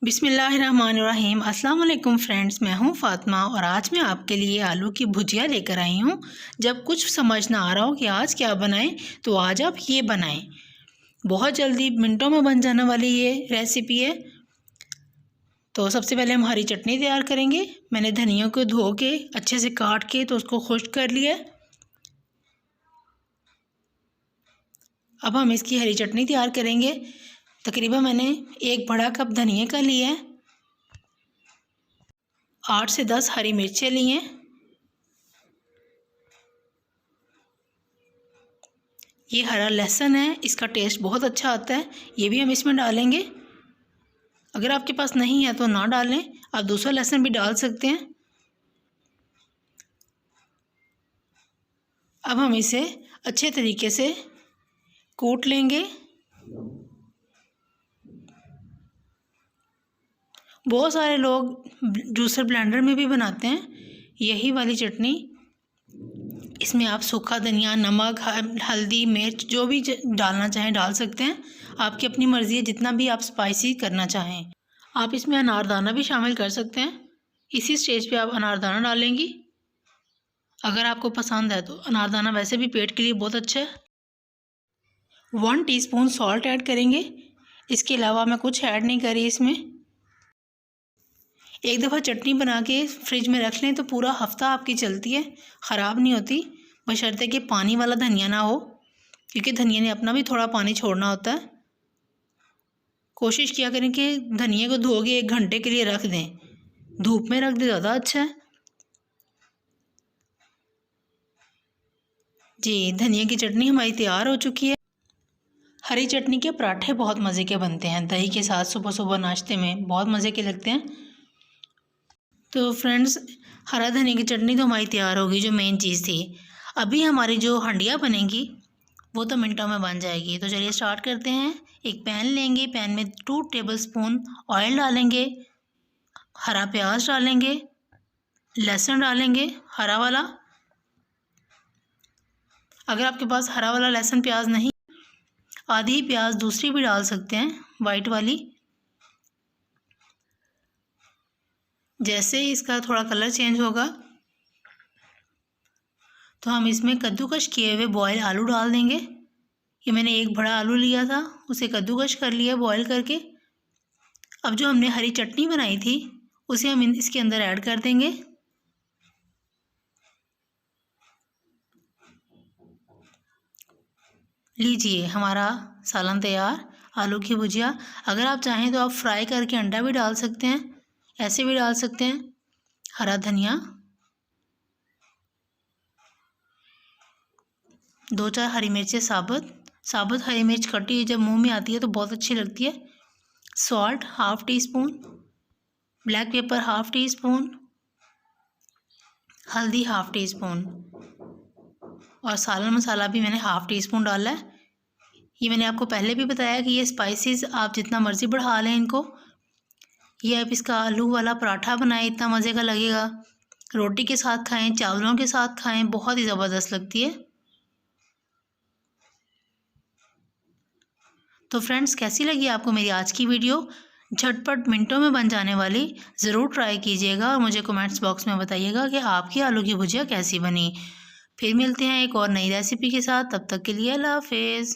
बिस्मिल्लाहिर्रहमानिर्रहीम। अस्सलाम वालेकुम फ्रेंड्स, मैं हूं फ़ातिमा और आज मैं आपके लिए आलू की भुजिया लेकर आई हूं। जब कुछ समझ ना आ रहा हो कि आज क्या बनाएं तो आज आप ये बनाएं। बहुत जल्दी मिनटों में बन जाने वाली ये रेसिपी है। तो सबसे पहले हम हरी चटनी तैयार करेंगे। मैंने धनिया को धो के अच्छे से काट के तो उसको खुश्क कर लिया। अब हम इसकी हरी चटनी तैयार करेंगे। तकरीबन मैंने एक बड़ा कप धनिया का लिया है, 8 से 10 हरी मिर्चें ली हैं। ये हरा लहसुन है, इसका टेस्ट बहुत अच्छा आता है, ये भी हम इसमें डालेंगे। अगर आपके पास नहीं है तो ना डालें, आप दूसरा लहसुन भी डाल सकते हैं। अब हम इसे अच्छे तरीके से कूट लेंगे। बहुत सारे लोग जूसर ब्लेंडर में भी बनाते हैं यही वाली चटनी। इसमें आप सूखा धनिया, नमक, हल्दी, मिर्च जो भी डालना चाहें डाल सकते हैं। आपकी अपनी मर्ज़ी है, जितना भी आप स्पाइसी करना चाहें। आप इसमें अनारदाना भी शामिल कर सकते हैं। इसी स्टेज पे आप अनारदाना डालेंगी अगर आपको पसंद है तो। अनारदाना वैसे भी पेट के लिए बहुत अच्छा है। 1 टीस्पून सॉल्ट ऐड करेंगे। इसके अलावा मैं कुछ ऐड नहीं करी इसमें। एक दफ़ा चटनी बना के फ्रिज में रख लें तो पूरा हफ्ता आपकी चलती है, ख़राब नहीं होती, बशर्ते कि पानी वाला धनिया ना हो, क्योंकि धनिया ने अपना भी थोड़ा पानी छोड़ना होता है। कोशिश किया करें कि धनिया को धो के 1 घंटे के लिए रख दें, धूप में रख दें ज़्यादा अच्छा है। जी, धनिया की चटनी हमारी तैयार हो चुकी है। हरी चटनी के पराठे बहुत मज़े के बनते हैं, दही के साथ सुबह सुबह नाश्ते में बहुत मज़े के लगते हैं। तो फ्रेंड्स, हरा धनिया की चटनी तो हमारी तैयार होगी, जो मेन चीज़ थी। अभी हमारी जो हंडिया बनेगी वो तो मिनटों में बन जाएगी। तो चलिए स्टार्ट करते हैं। एक पैन लेंगे, पैन में 2 टेबलस्पून ऑयल डालेंगे, हरा प्याज डालेंगे, लहसुन डालेंगे हरा वाला। अगर आपके पास हरा वाला लहसुन प्याज नहीं, आधी प्याज दूसरी भी डाल सकते हैं, वाइट वाली। जैसे ही इसका थोड़ा कलर चेंज होगा तो हम इसमें कद्दूकश किए हुए बॉयल आलू डाल देंगे। ये मैंने एक बड़ा आलू लिया था, उसे कद्दूकश कर लिया बॉयल करके। अब जो हमने हरी चटनी बनाई थी उसे हम इसके अंदर ऐड कर देंगे। लीजिए, हमारा सालन तैयार, आलू की भुजिया। अगर आप चाहें तो आप फ्राई करके अंडा भी डाल सकते हैं, ऐसे भी डाल सकते हैं। हरा धनिया, 2-4 हरी मिर्चें साबुत हरी मिर्च कटी हुई जब मुंह में आती है तो बहुत अच्छी लगती है। Salt 1/2 teaspoon, black pepper 1/2 teaspoon, हल्दी 1/2 टीस्पून और सालन मसाला भी मैंने 1/2 टीस्पून डाला है। ये मैंने आपको पहले भी बताया कि ये स्पाइसेस आप जितना मर्ज़ी बढ़ा लें इनको। ये आप इसका आलू वाला पराठा बनाएं, इतना मज़े का लगेगा। रोटी के साथ खाएं, चावलों के साथ खाएं, बहुत ही ज़बरदस्त लगती है। तो फ्रेंड्स, कैसी लगी आपको मेरी आज की वीडियो? झटपट मिनटों में बन जाने वाली, ज़रूर ट्राई कीजिएगा और मुझे कमेंट्स बॉक्स में बताइएगा कि आपकी आलू की भुजिया कैसी बनी। फिर मिलते हैं एक और नई रेसिपी के साथ, तब तक के लिए अल्लाह हाफ़िज़।